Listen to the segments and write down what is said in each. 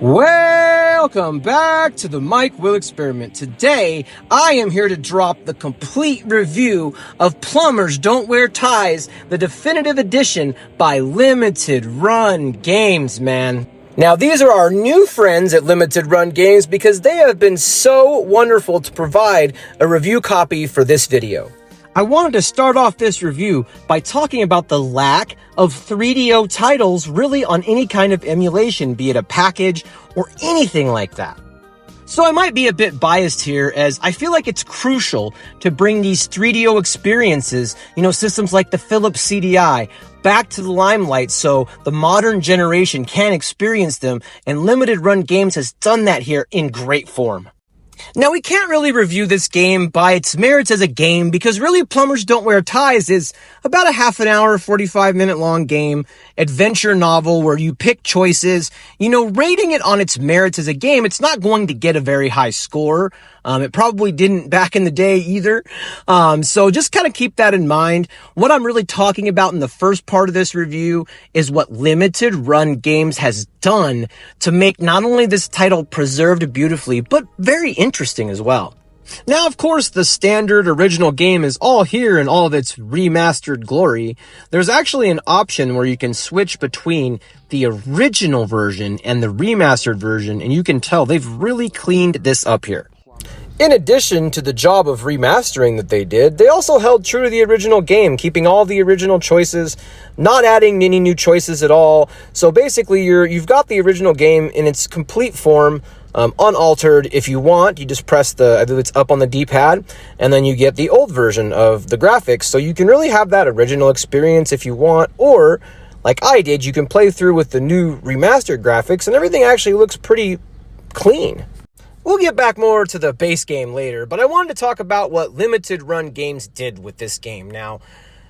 Welcome back to the Mike Will Experiment. Today, I am here to drop the complete review of Plumbers Don't Wear Ties, the definitive edition by Limited Run Games, man. Now, these are our new friends at Limited Run Games because they have been so wonderful to provide a review copy for this video. I wanted to start off this review by talking about the lack of 3DO titles really on any kind of emulation, be it a package or anything like that. So I might be a bit biased here, as I feel like it's crucial to bring these 3DO experiences, systems like the Philips CDI, back to the limelight so the modern generation can experience them, and Limited Run Games has done that here in great form. Now, we can't really review this game by its merits as a game because really Plumbers Don't Wear Ties is about a half an hour, 45-minute long game, adventure novel where you pick choices. Rating it on its merits as a game, it's not going to get a very high score. It probably didn't back in the day either. So just kind of keep that in mind. What I'm really talking about in the first part of this review is what Limited Run Games has done to make not only this title preserved beautifully, but very interesting as well. Now, of course, the standard original game is all here in all of its remastered glory. There's actually an option where you can switch between the original version and the remastered version, and you can tell they've really cleaned this up here. In addition to the job of remastering that they did, they also held true to the original game, keeping all the original choices, not adding any new choices at all. So basically, you've got the original game in its complete form, unaltered. If you want, you just press I believe it's up on the D-pad, and then you get the old version of the graphics. So you can really have that original experience if you want, or like I did, you can play through with the new remastered graphics, and everything actually looks pretty clean. We'll get back more to the base game later, but I wanted to talk about what Limited Run Games did with this game. Now,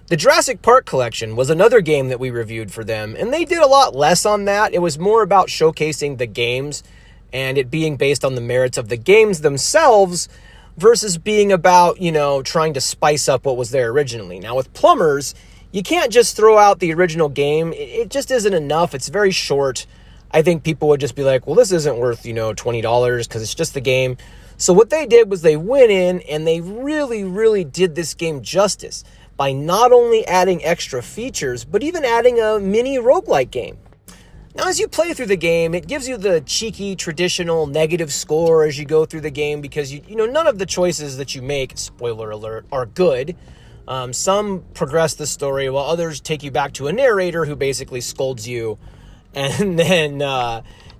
the Jurassic Park collection was another game that we reviewed for them, and they did a lot less on that. It was more about showcasing the games and it being based on the merits of the games themselves versus being about, trying to spice up what was there originally. Now, with Plumbers, you can't just throw out the original game. It just isn't enough. It's very short. I think people would just be like, well, this isn't worth, $20 because it's just the game. So what they did was they went in and they really, really did this game justice by not only adding extra features, but even adding a mini roguelike game. Now, as you play through the game, it gives you the cheeky, traditional negative score as you go through the game because, none of the choices that you make, spoiler alert, are good. Some progress the story while others take you back to a narrator who basically scolds you. And then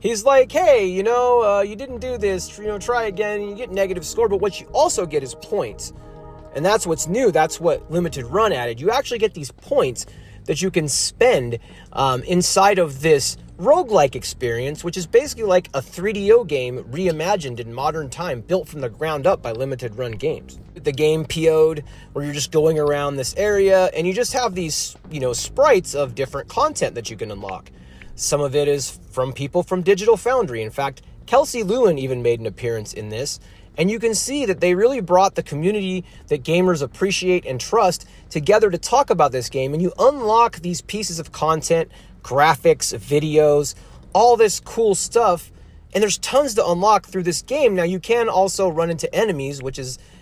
he's like, hey, you didn't do this, try again, and you get negative score. But what you also get is points. And that's what's new. That's what Limited Run added. You actually get these points that you can spend inside of this roguelike experience, which is basically like a 3DO game reimagined in modern time, built from the ground up by Limited Run Games. The game PO'd, where you're just going around this area, and you just have these, sprites of different content that you can unlock. Some of it is from people from Digital Foundry. In fact, Kelsey Lewin even made an appearance in this. And you can see that they really brought the community that gamers appreciate and trust together to talk about this game. And you unlock these pieces of content, graphics, videos, all this cool stuff. And there's tons to unlock through this game. Now, you can also run into enemies,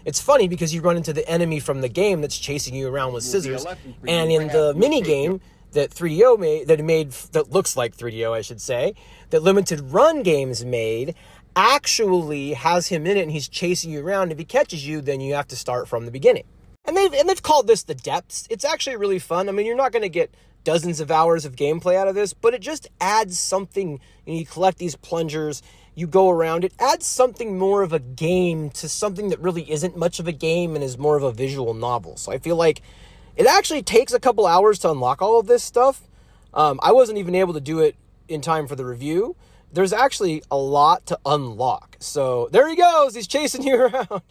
it's funny because you run into the enemy from the game that's chasing you around with scissors. And in the mini game that 3DO made, that looks like 3DO, I should say, that Limited Run Games made, actually has him in it, and he's chasing you around. If he catches you, then you have to start from the beginning. And they've called this the depths. It's actually really fun. I mean, you're not going to get dozens of hours of gameplay out of this, but it just adds something. You collect these plungers, you go around. It adds something more of a game to something that really isn't much of a game and is more of a visual novel. So I feel like it actually takes a couple hours to unlock all of this stuff. I wasn't even able to do it in time for the review. There's actually a lot to unlock. So there he goes. He's chasing you around.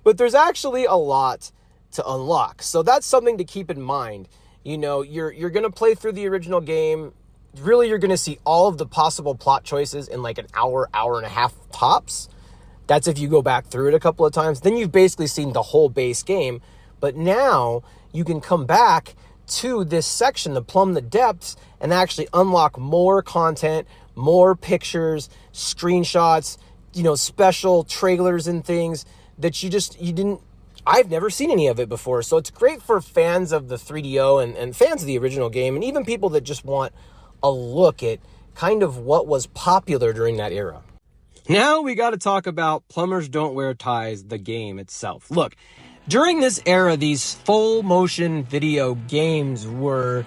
But there's actually a lot to unlock. So that's something to keep in mind. You're going to play through the original game. Really, you're going to see all of the possible plot choices in like an hour and a half tops. That's if you go back through it a couple of times. Then you've basically seen the whole base game. But now you can come back to this section, the Plumb the Depths, and actually unlock more content, more pictures, screenshots, special trailers and things that I've never seen any of it before. So it's great for fans of the 3DO and fans of the original game, and even people that just want a look at kind of what was popular during that era. Now we got to talk about Plumbers Don't Wear Ties, the game itself. Look, during this era, these full motion video games were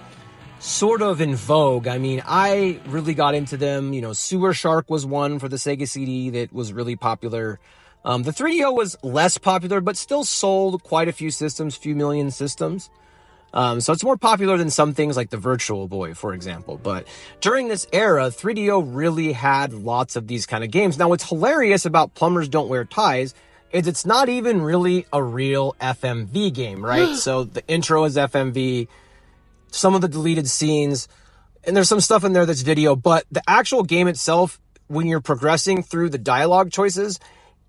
sort of in vogue. I mean, I really got into them. Sewer Shark was one for the Sega CD that was really popular. The 3DO was less popular, but still sold quite a few systems, few million systems. So it's more popular than some things like the Virtual Boy, for example. But during this era, 3DO really had lots of these kind of games. Now, what's hilarious about Plumbers Don't Wear Ties is it's not even really a real FMV game, right? So the intro is FMV, some of the deleted scenes, and there's some stuff in there that's video, but the actual game itself, when you're progressing through the dialogue choices,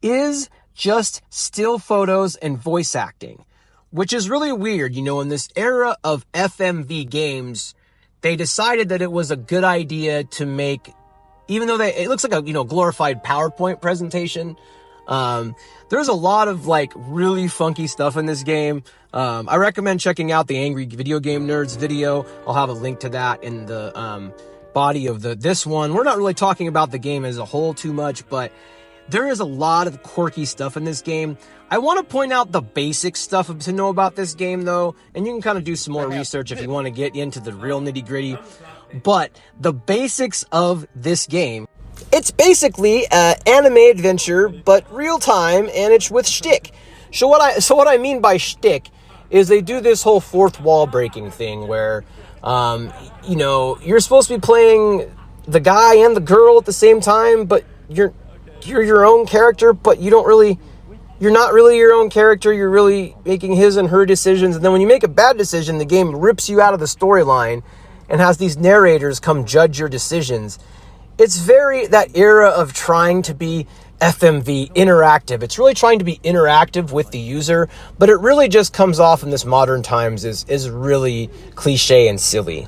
is just still photos and voice acting. Which is really weird. In this era of FMV games, they decided that it was a good idea to make, even though it looks like a, glorified PowerPoint presentation. There's a lot of really funky stuff in this game. I recommend checking out the Angry Video Game Nerds video. I'll have a link to that in the body of this one. We're not really talking about the game as a whole too much, but there is a lot of quirky stuff in this game. I want to point out the basic stuff to know about this game, though, and you can kind of do some more research if you want to get into the real nitty-gritty. But the basics of this game, it's basically an anime adventure, but real-time, and it's with shtick. So what I mean by shtick is they do this whole fourth wall breaking thing where, you're supposed to be playing the guy and the girl at the same time, but you're your own character, but you're not really your own character. You're really making his and her decisions. And then when you make a bad decision, the game rips you out of the storyline and has these narrators come judge your decisions. It's very that era of trying to be FMV, interactive. It's really trying to be interactive with the user, but it really just comes off in this modern times is really cliche and silly.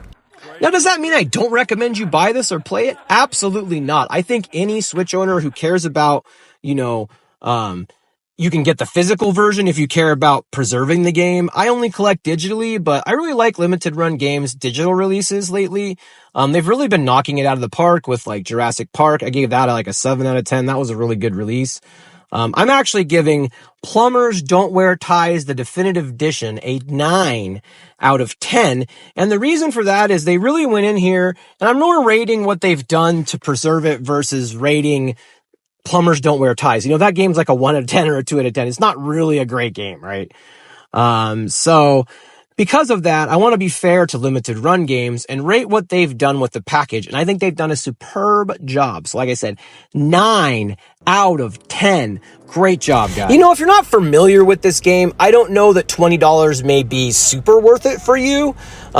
Now, does that mean I don't recommend you buy this or play it? Absolutely not. I think any Switch owner who cares about, you can get the physical version if you care about preserving the game. I only collect digitally, but I really like limited run games, digital releases lately. They've really been knocking it out of the park with Jurassic Park. I gave that a 7 out of 10. That was a really good release. I'm actually giving Plumbers Don't Wear Ties, the definitive edition, a 9 out of 10. And the reason for that is they really went in here, and I'm more rating what they've done to preserve it versus rating Plumbers Don't Wear Ties. That game's like a 1 out of 10 or a 2 out of 10. It's not really a great game, right? So because of that, I want to be fair to limited run games and rate what they've done with the package. And I think they've done a superb job. So like I said, 9 out of 10. Great job, guys. If you're not familiar with this game, I don't know that $20 may be super worth it for you.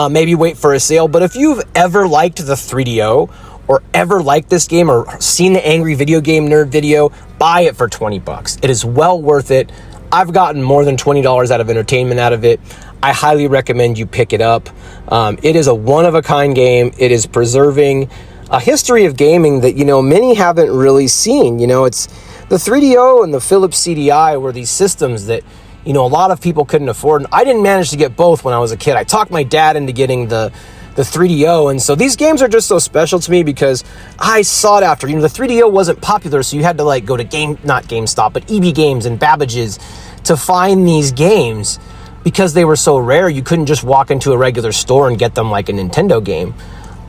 Maybe wait for a sale. But if you've ever liked the 3DO or ever liked this game or seen the Angry Video Game Nerd video, buy it for $20. It is well worth it. I've gotten more than $20 out of entertainment out of it. I highly recommend you pick it up. It is a one-of-a-kind game. It is preserving a history of gaming that, many haven't really seen. It's the 3DO and the Philips CDI were these systems that, a lot of people couldn't afford. And I didn't manage to get both when I was a kid. I talked my dad into getting the 3DO, and so these games are just so special to me because I sought after. The 3DO wasn't popular, so you had to go to not GameStop, but EB Games and Babbage's to find these games because they were so rare. You couldn't just walk into a regular store and get them like a Nintendo game.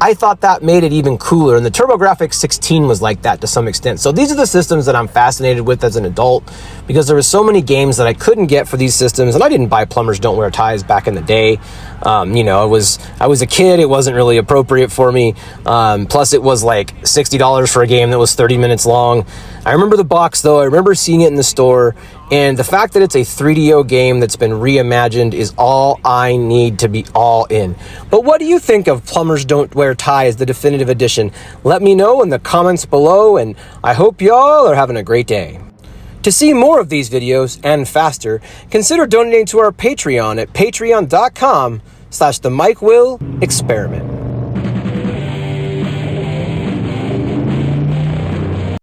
I thought that made it even cooler, and the TurboGrafx 16 was like that to some extent. So these are the systems that I'm fascinated with as an adult because there were so many games that I couldn't get for these systems, and I didn't buy Plumbers Don't Wear Ties back in the day. I was a kid. It wasn't really appropriate for me. Plus, it was like $60 for a game that was 30 minutes long. I remember the box, though. I remember seeing it in the store, and the fact that it's a 3DO game that's been reimagined is all I need to be all in. But what do you think of Plumbers Don't Wear Ties, the definitive edition? Let me know in the comments below, and I hope y'all are having a great day. To see more of these videos and faster, consider donating to our Patreon at patreon.com/themikewillexperiment.